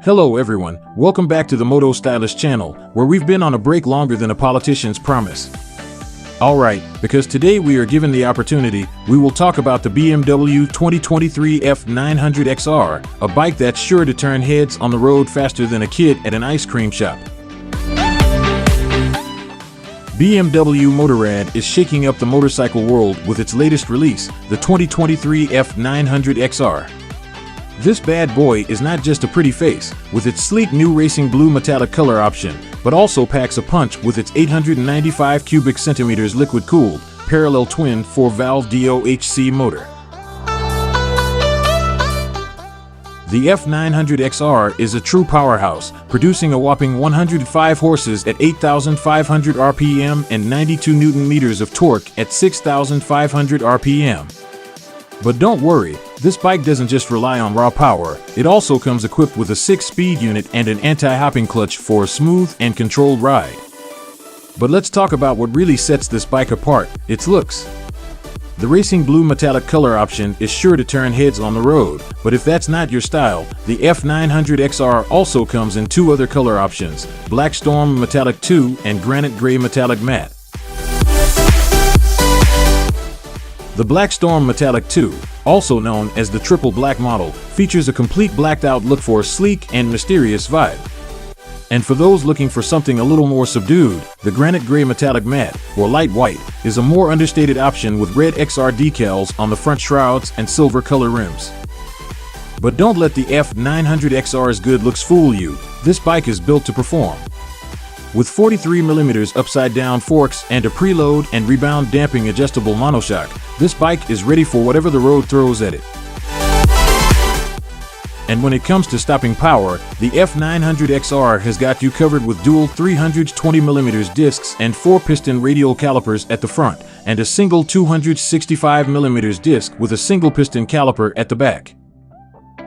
Hello everyone, welcome back to the Moto Stylish channel, where we've been on a break longer than a politician's promise. Alright, because today we are given the opportunity, we will talk about the BMW 2023 F900XR, a bike that's sure to turn heads on the road faster than a kid at an ice cream shop. BMW Motorrad is shaking up the motorcycle world with its latest release, the 2023 F900XR. This bad boy is not just a pretty face, with its sleek new racing blue metallic color option, but also packs a punch with its 895 cubic centimeters liquid-cooled, parallel twin 4-valve DOHC motor. The F900XR is a true powerhouse, producing a whopping 105 horses at 8,500 RPM and 92 Newton-meters of torque at 6,500 RPM. But don't worry, this bike doesn't just rely on raw power, it also comes equipped with a 6-speed unit and an anti-hopping clutch for a smooth and controlled ride. But let's talk about what really sets this bike apart, its looks. The racing blue metallic color option is sure to turn heads on the road, but if that's not your style, the F900XR also comes in two other color options, Black Storm Metallic 2 and Granite Gray Metallic Matte. The Black Storm Metallic 2, also known as the Triple Black model, features a complete blacked out look for a sleek and mysterious vibe. And for those looking for something a little more subdued, the Granite Gray Metallic Matte, or Light White, is a more understated option with red XR decals on the front shrouds and silver color rims. But don't let the F900XR's good looks fool you, this bike is built to perform. With 43mm upside-down forks and a preload and rebound damping adjustable monoshock, this bike is ready for whatever the road throws at it. And when it comes to stopping power, the F900XR has got you covered with dual 320mm discs and 4-piston radial calipers at the front, and a single 265mm disc with a single-piston caliper at the back.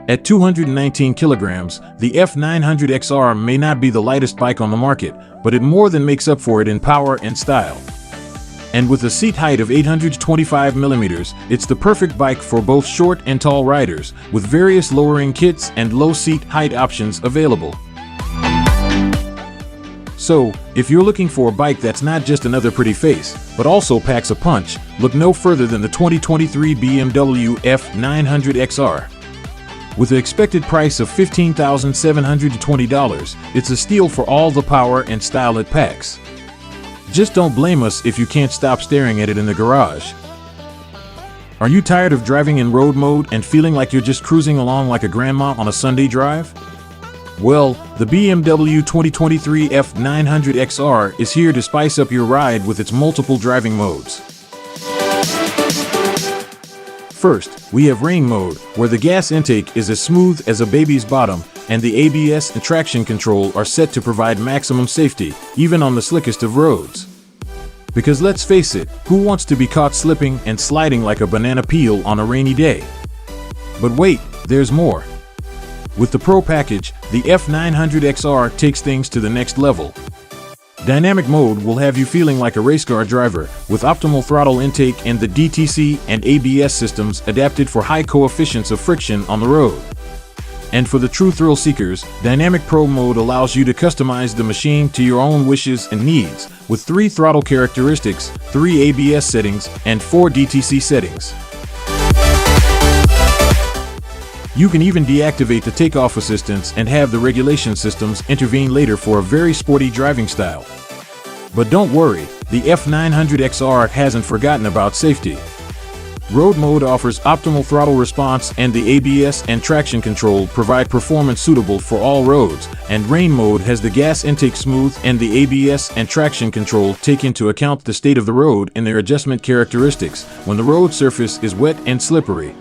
At 219 kilograms, the F900XR may not be the lightest bike on the market, but it more than makes up for it in power and style. And with a seat height of 825mm, it's the perfect bike for both short and tall riders, with various lowering kits and low seat height options available. So, if you're looking for a bike that's not just another pretty face, but also packs a punch, look no further than the 2023 BMW F900XR. With an expected price of $15,720, it's a steal for all the power and style it packs. Just don't blame us if you can't stop staring at it in the garage. Are you tired of driving in road mode and feeling like you're just cruising along like a grandma on a Sunday drive? Well, the BMW 2023 F900XR is here to spice up your ride with its multiple driving modes. First, we have rain mode, where the gas intake is as smooth as a baby's bottom, and the ABS and traction control are set to provide maximum safety, even on the slickest of roads. Because let's face it, who wants to be caught slipping and sliding like a banana peel on a rainy day? But wait, there's more. With the Pro package, the F900XR takes things to the next level. Dynamic mode will have you feeling like a race car driver, with optimal throttle intake and the DTC and ABS systems adapted for high coefficients of friction on the road. And for the true thrill seekers, Dynamic Pro mode allows you to customize the machine to your own wishes and needs, with 3 throttle characteristics, 3 ABS settings, and 4 DTC settings. You can even deactivate the takeoff assistance and have the regulation systems intervene later for a very sporty driving style. But don't worry, the F900XR hasn't forgotten about safety. Road mode offers optimal throttle response, and the ABS and traction control provide performance suitable for all roads, and rain mode has the gas intake smooth and the ABS and traction control take into account the state of the road and their adjustment characteristics when the road surface is wet and slippery.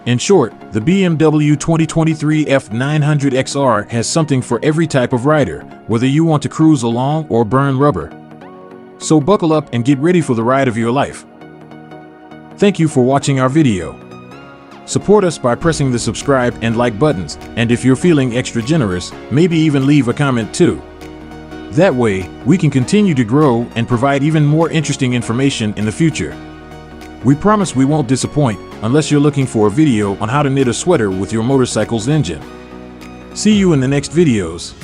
In short, the BMW 2023 F900XR has something for every type of rider, whether you want to cruise along or burn rubber. So buckle up and get ready for the ride of your life. Thank you for watching our video. Support us by pressing the subscribe and like buttons, and if you're feeling extra generous, maybe even leave a comment too. That way, we can continue to grow and provide even more interesting information in the future. We promise we won't disappoint, unless you're looking for a video on how to knit a sweater with your motorcycle's engine. See you in the next videos.